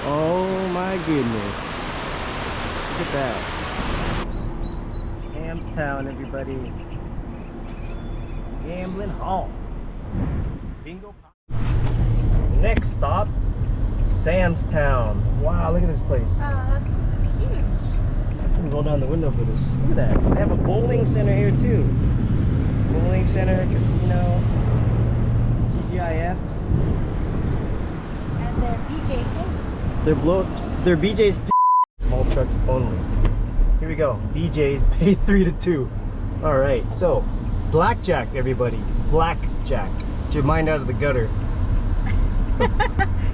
Oh my goodness. Look at that. Sam's Town, everybody. Gambling Hall. Bingo. Next stop, Sam's Town. Wow, look at this place. This is huge. I can roll down the window for this. Look at that. They have a bowling center here too. Bowling center, casino, TGIFs. And they're BJ Picks. They're BJ's small trucks only. Here we go. BJ's pay 3 to 2. All right, so blackjack, everybody. Blackjack. Get your mind out of the gutter.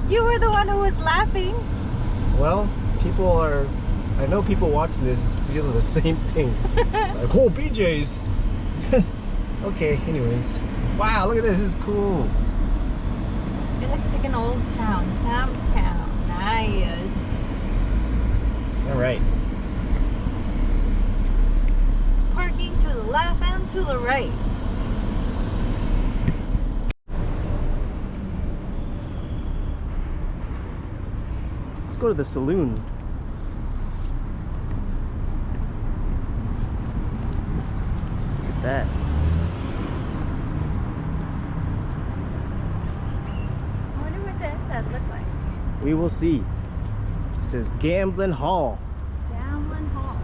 You were the one who was laughing. Well, I know people watching this feeling the same thing. Like, oh, BJ's. Okay, anyways. Wow, look at this. This is cool. It looks like an old town. Sam's Town. Nice. All right. Parking to the left and to the right. Let's go to the saloon. Look at that. I wonder what the inside look like. We will see. It says Gambling Hall. Gambling Hall.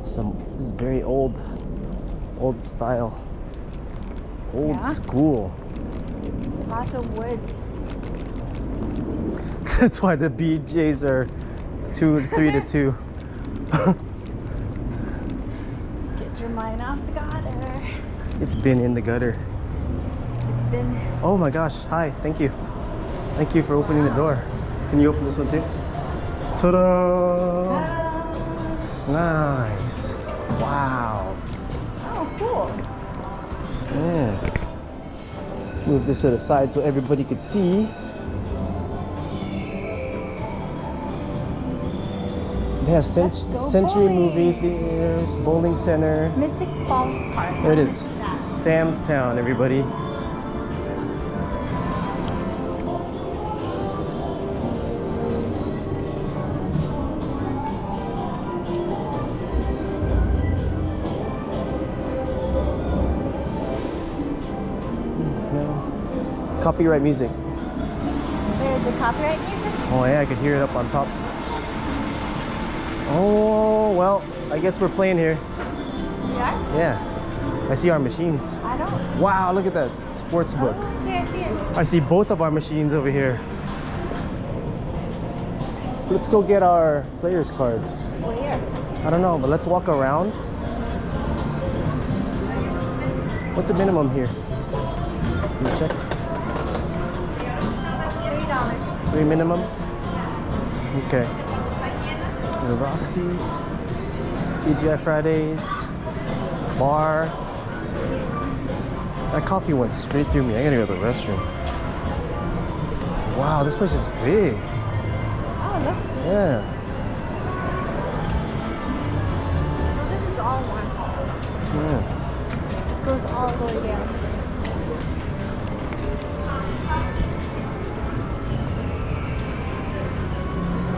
This is very old style. Old Yeah. school. Lots of wood. That's why the BJ's are 3 to 2. Get your mind off the gutter. It's been in the gutter. It's been. Oh my gosh, hi, thank you. Thank you for opening the door. Can you open this one too? Ta-da! Nice. Wow. Oh, cool. Yeah. Let's move this to the side so everybody could see. They have Century Movie Theaters, Bowling Center. Mystic Falls Park. There it is. Sam's Town, everybody. No. Copyright music. There's the copyright music. Oh yeah, I could hear it up on top. Oh, well, I guess we're playing here. Yeah? Yeah. I see our machines. I don't. Wow, look at that sports book. Oh, okay, I see it. I see both of our machines over here. Let's go get our player's card. Where? I don't know, but let's walk around. What's the minimum here? Can you check? $3. 3 minimum? Okay. The Roxy's, TGI Fridays, bar. That coffee went straight through me. I gotta go to the restroom. Wow, this place is big. Oh, look. Yeah. So this is all one hall. Yeah. It goes all the way down.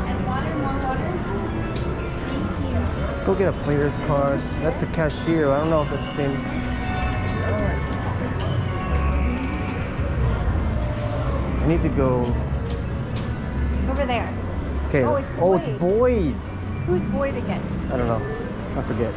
And water, more water. Thank you. Let's go get a player's card. That's the cashier. I don't know if that's the same. I need to go. Over there. Okay. Oh, it's it's Boyd. Who's Boyd again? I don't know. I forget.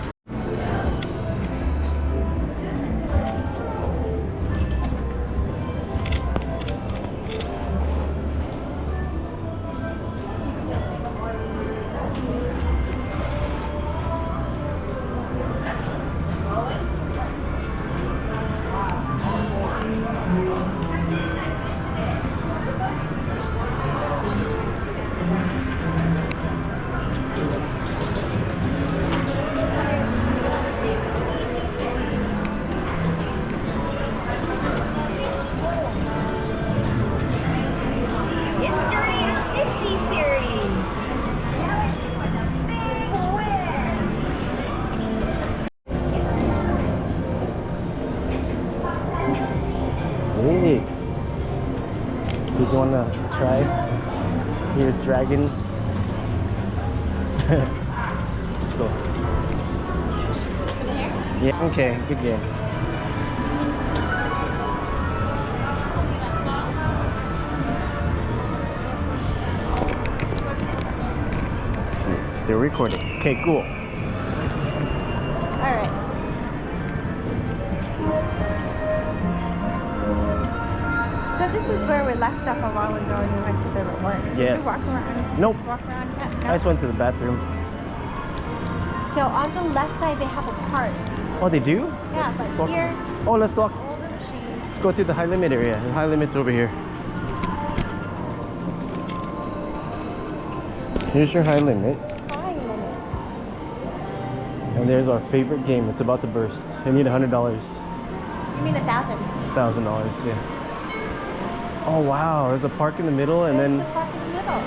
Did you want to try your dragon? Let's go. Yeah, okay, good game. Let's see, still recording. Okay, cool. Alright. So this is where we left off a while ago and we went to the resort. Yes. Did you walk around? Nope. Walk around yet? No? I just went to the bathroom. So on the left side they have a park. Oh, they do? Yeah, Let's but walk. here, Oh, let's walk. all the machines. Let's go to the high limit area. The high limit's over here. Here's your high limit. High limit. And there's our favorite game. It's about to burst. I need $100. You mean 1,000? $1,000, yeah. Oh wow, there's a park in the middle, and There's then the park in the middle.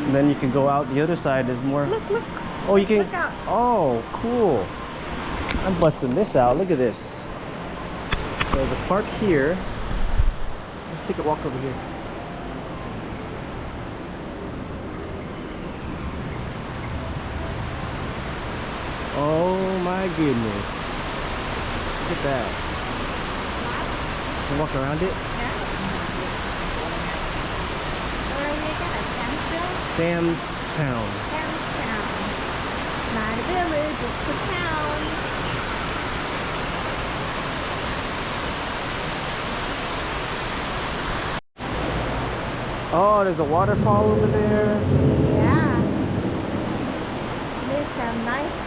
and then you can go out the other side. There's more. Look, look. Oh, you can. Look out. Oh, cool. I'm busting this out. Look at this. So there's a park here. Let's take a walk over here. Oh my goodness. Look at that. Can you walk around it? Where are we again? At Samsville? Sam's Town. Sam's Town. It's not a village, it's a town. Oh, there's a waterfall over there. Yeah. There's some nice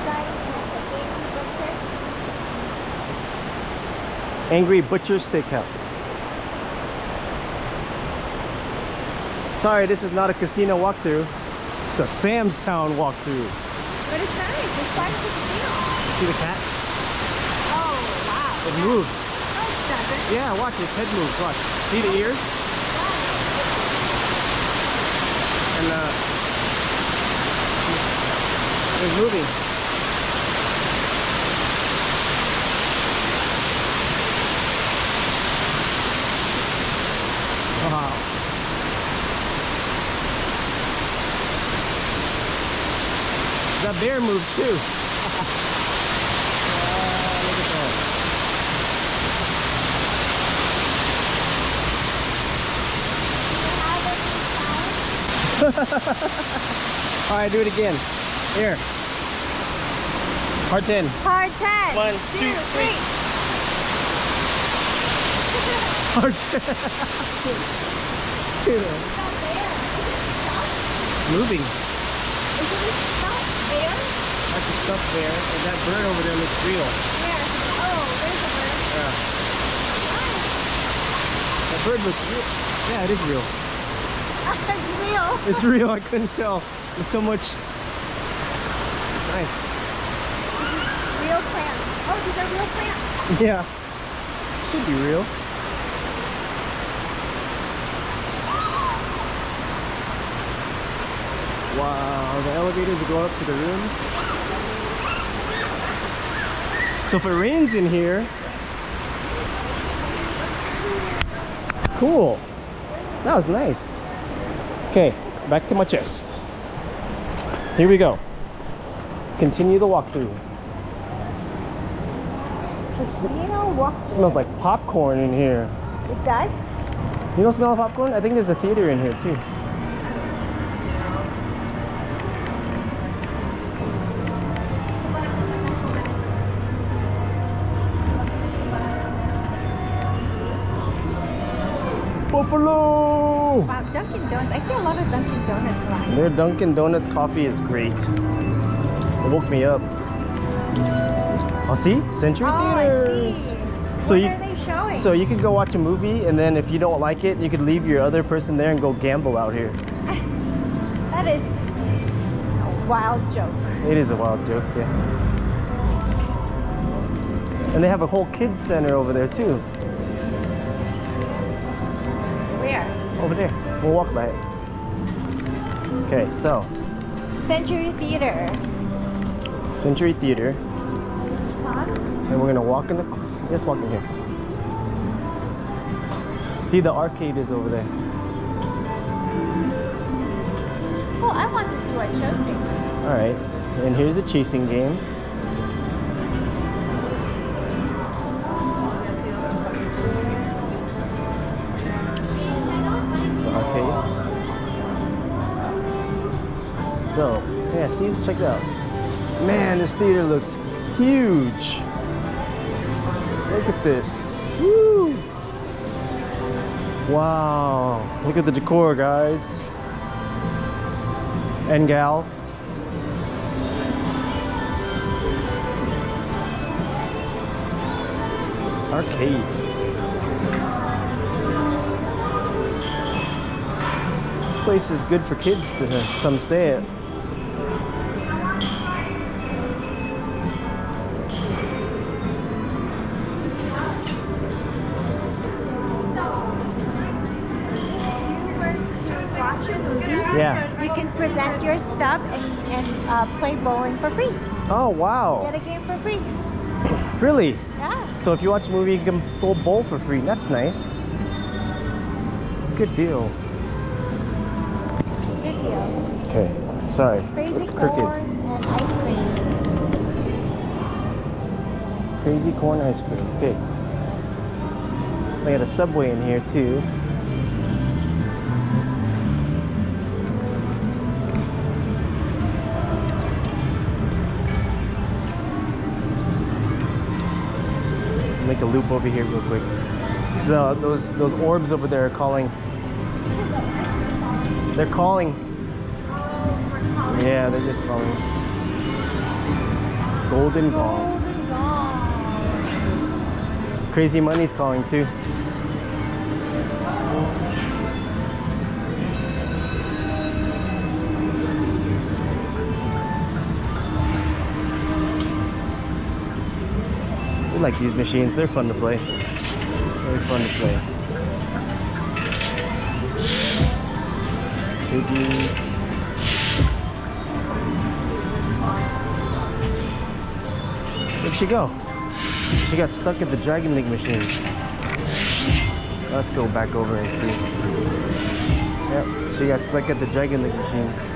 signs at the baby butcher. Angry Butcher Steakhouse. Sorry, this is not a casino walkthrough. It's a Sam's Town walkthrough. But it's nice. It's fun to casino. See the cat? Oh, wow. It moves. No, it doesn't. Yeah, watch, its head moves. Watch. See the ears? And it's moving. Wow. That bear moves too. Look at that. All right, do it again. Here. Part 10. Part 10. 1, 2, 3. Part 10. Moving. Is it a stuffed bear? That's a stuffed bear, and that bird over there looks real. Where? Oh, there's a bird. Yeah. That bird looks real. Yeah, it is real. It's real. It's real, I couldn't tell. There's so much. Nice. Real plants. Oh, these are real plants. Yeah. Should be real. Wow, the elevators go up to the rooms. So if it rains in here, cool. That was nice. Okay, back to my chest. Here we go. Continue the walkthrough. Casino walk. Smells like popcorn in here. It does? You don't smell popcorn? I think there's a theater in here too. Buffalo! Wow, Dunkin' Donuts. I see a lot of Dunkin' Donuts around. Their Dunkin' Donuts coffee is great. It woke me up. Oh, see? Century Theaters. So what are they showing? So you could go watch a movie, and then if you don't like it, you could leave your other person there and go gamble out here. That is a wild joke. It is a wild joke, yeah. And they have a whole kids center over there too. Where? Over there. We'll walk by it. Okay, so Century Theater. Century Theater. Huh? And we're gonna walk in the. Just walk in here. See, the arcade is over there. Oh, I want to see what shows they do. All right, and here's the chasing game. So, yeah, see, check it out. Man, this theater looks huge. Look at this. Woo! Wow, look at the decor, guys. And gals. Arcade. This place is good for kids to come stay at. Yeah. You can present your stuff and play bowling for free. Oh, wow. Get a game for free. Really? Yeah. So if you watch a movie, you can go bowl for free. That's nice. Good deal. Good deal. Okay, sorry. Crazy It's crooked. corn and ice cream. Crazy corn ice cream. Okay. They got a Subway in here too. Make a loop over here real quick. So those orbs over there are calling. They're calling. Yeah, they're just calling. Golden Ball. Crazy Money's calling too. We like these machines. They're fun to play. Very fun to play. Piggies. Where'd she go? She got stuck at the Dragon League machines. Let's go back over and see. Yep, she got stuck at the Dragon League machines.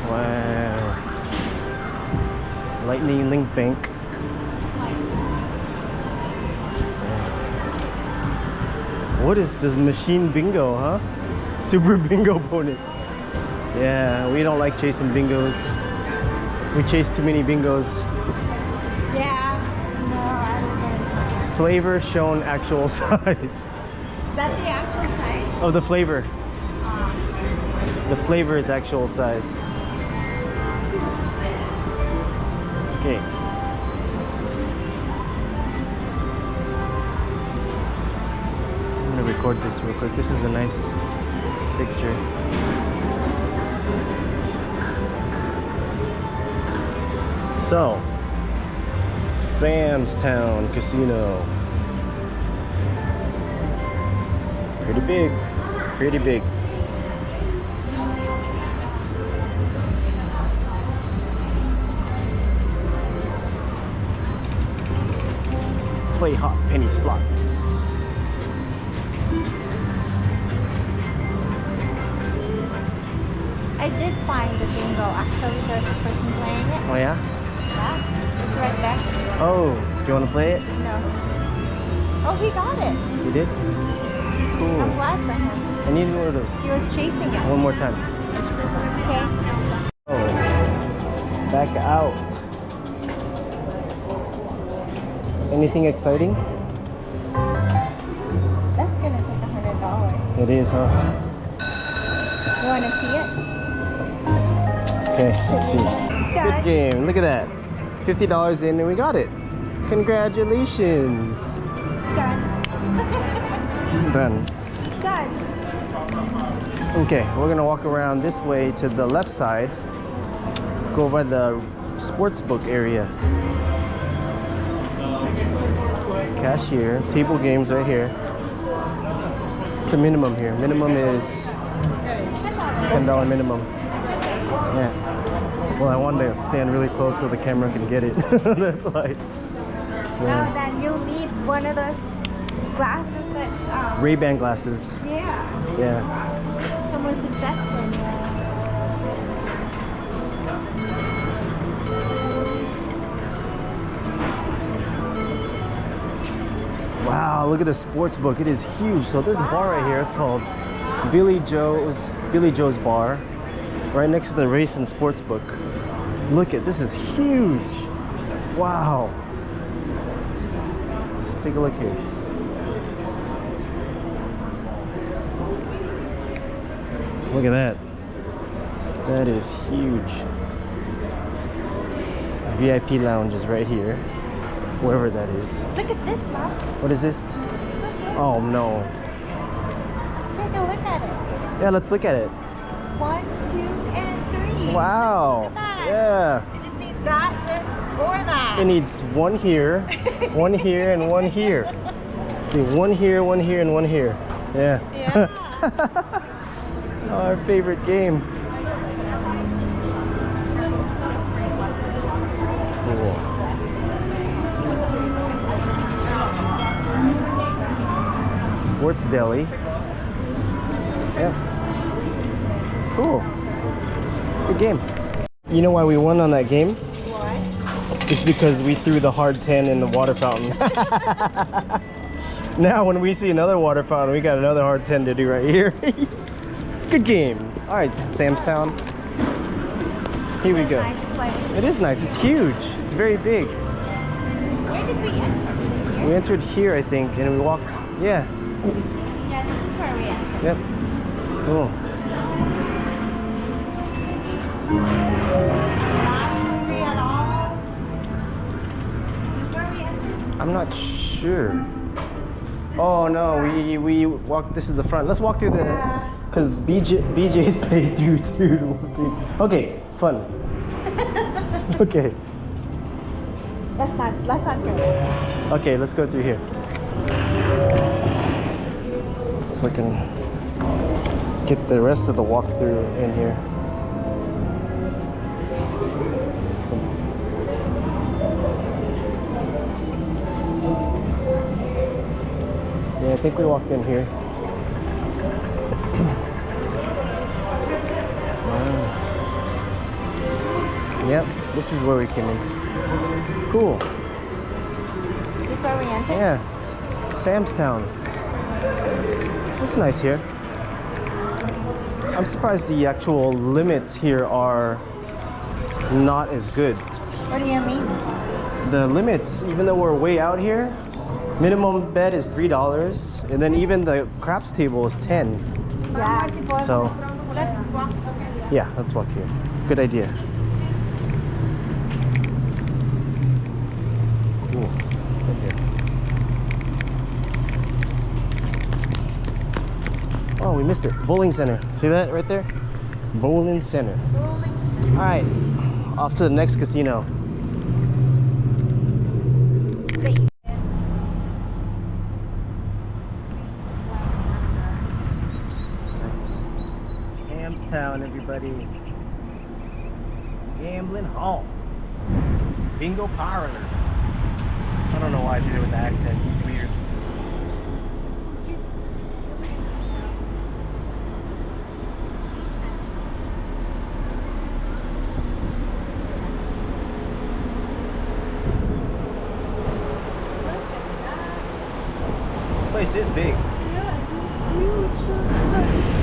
Wow. Lightning Link Bank. What is this machine bingo, huh? Super bingo bonus. Yeah, we don't like chasing bingos. We chase too many bingos. Yeah. No, I don't know. Flavor shown actual size. Is that the actual size? Oh, the flavor. The flavor is actual size. Okay. I'm gonna record this real quick. This is a nice picture. So, Sam's Town Casino. Pretty big. Pretty big. Play hot penny slots. I did find the bingo. Actually, there's a person playing it. Oh yeah? Yeah, it's right there. Oh, do you want to play it? No. Oh, he got it. You did? I'm Cool. glad for him. I need more to He was chasing it. one more time. Okay. Oh, back out. Anything exciting? That's gonna take $100. It is, huh? You wanna see it? Okay, let's see. Done. Good game. Look at that. $50 in and we got it. Congratulations. Done. Done. Done. Okay, we're gonna walk around this way to the left side. Go by the sports book area. cashier. Table games right here. It's a minimum here. Minimum is it's $10 minimum. Yeah. Well, I wanted to stand really close so the camera can get it. That's why. Now then you'll need one of those glasses that Ray-Ban glasses. yeah. Yeah. Someone suggested. Wow, look at the sports book. It is huge. So there's a bar right here. It's called Billy Joe's Bar, right next to the race and sports book. Look at this is huge. Wow. Let's take a look here. Look at that. That is huge. VIP lounge is right here. Wherever that is. Look at this, Mom. What is this? Oh no. Take a look at it. Yeah, let's look at it. 1, 2, and 3. Wow. Look at that. Yeah. It just needs that, this, or that. It needs one here, one here, and one here. Let's see, one here, and one here. Yeah. Yeah. Our favorite game. Cool. Sports Deli. Yeah. Cool. Good game. You know why we won on that game? Why? It's because we threw the hard 10 in the water fountain. Now when we see another water fountain, we got another hard 10 to do right here. Good game. All right, Sam's Town. Here we go. Nice place. It is nice. It's huge. It's very big. Where did we enter? We entered here, I think, and we walked. Yeah. Yeah, this is where we entered. Yep. Cool. Not hungry at all. Is this where we entered? I'm not sure. Oh no, we walked. This is the front. Let's walk through the. Because BJ's paid through. Okay, fun. Okay. Let's not go. Okay, let's go through here. So I can get the rest of the walkthrough in here. Yeah, I think we walked in here. Yep, this is where we came in. Cool. This is where we entered? Yeah, Sam's Town. It's nice here. I'm surprised the actual limits here are not as good. What do you mean? The limits, even though we're way out here, minimum bet is $3, and then even the craps table is 10. Yeah. So, Let's walk. yeah, let's walk here. Good idea. Cool. Okay. Oh, we missed it. Bowling center. See that right there? Bowling center. All right, off to the next casino. Sam's Town, everybody. Gambling hall. Bingo parlor. I don't know why I did it with the accent. It's weird. This place is big. Yeah, it's huge.